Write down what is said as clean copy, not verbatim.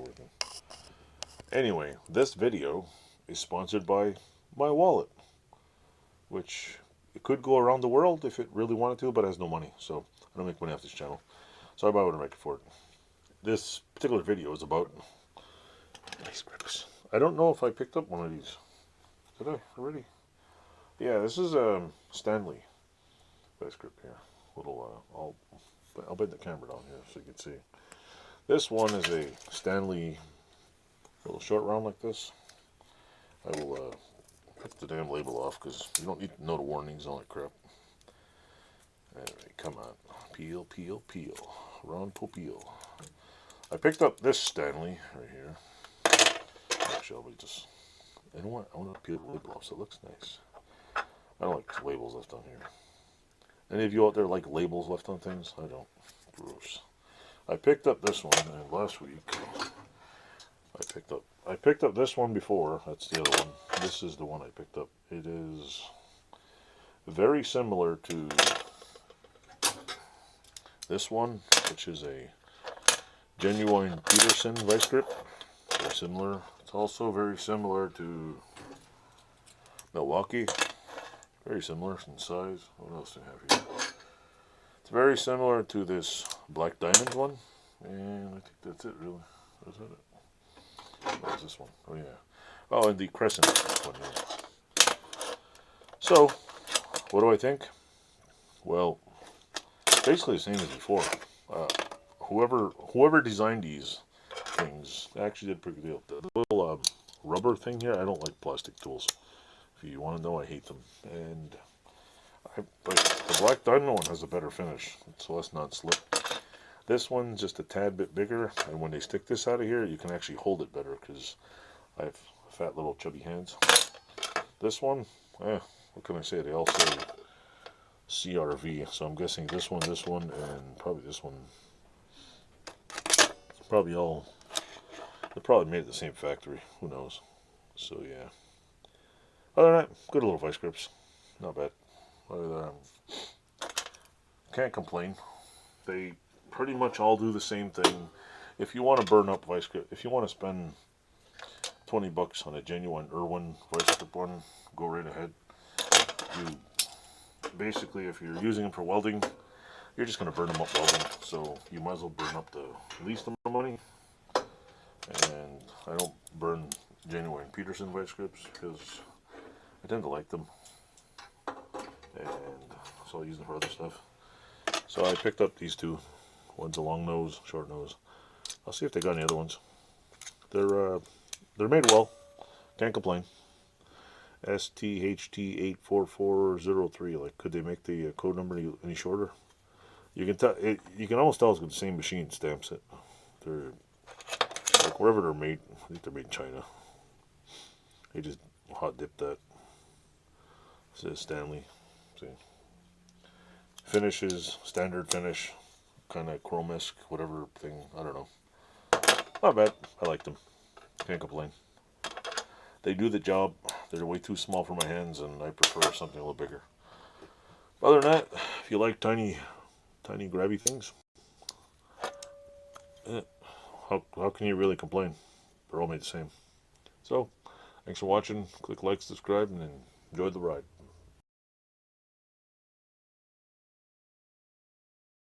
working. Anyway, this video is sponsored by my wallet, which it could go around the world if it really wanted to, but it has no money, so I don't make money off this channel. So I buy what I make it for it. This particular video is about ice grips. I don't know if I picked up one of these. Did I already? Yeah, this is a Stanley vice grip here. Little, I'll bend the camera down here so you can see. This one is a Stanley little short round like this. I will put the damn label off because you don't need to know the warnings and all that crap. Anyway, come on. Peel, peel, peel. Round peel. I picked up this Stanley right here. Actually, I'll just... You know what? I want to peel the label off so it looks nice. I don't like labels left on here. Any of you out there like labels left on things? I don't. Gross. I picked up this one and last week. I picked up this one before. That's the other one. This is the one I picked up. It is very similar to this one, which is a genuine Peterson vice grip. Very similar. It's also very similar to Milwaukee. Very similar in size. What else do I have here? It's very similar to this Black Diamond one. And I think that's it, really. Is that it? What is this one? Oh, yeah. Oh, and the Crescent one here. So, what do I think? Well, basically the same as before. Whoever designed these things actually did a pretty good deal. The little rubber thing here, I don't like plastic tools. If you want to know, I hate them. And but the Black Diamond one has a better finish. It's less non-slip. This one's just a tad bit bigger, and when they stick this out of here, you can actually hold it better because I have fat little chubby hands. This one, what can I say? They all say CRV, so I'm guessing this one, and probably this one. Probably all. They probably made it the same factory. Who knows? So yeah. Other than that, good little vice grips. Not bad. Can't complain. They pretty much all do the same thing. If you want to burn up vice grip, if you want to spend 20 bucks on a genuine Irwin vice grip one, go right ahead. You basically, if you're using them for welding, you're just going to burn them up welding. So you might as well burn up the least amount of money. And I don't burn genuine Peterson vice grips because I tend to like them, and so I'll use them for other stuff. So I picked up these two. One's a long nose, short nose. I'll see if they got any other ones. They're made well. Can't complain. STHT84403. Like, could they make the code number any shorter? You can tell. You can almost tell it's the same machine stamps it. They're like wherever they're made. I think they're made in China. They just hot dipped that. It says Stanley. See, finish is standard finish, kind of chrome-esque, whatever thing. I don't know. Not bad. I like them. Can't complain. They do the job. They're way too small for my hands, and I prefer something a little bigger. Other than that, if you like tiny grabby things, how can you really complain? They're all made the same. So, thanks for watching. Click like, subscribe, and enjoy the ride.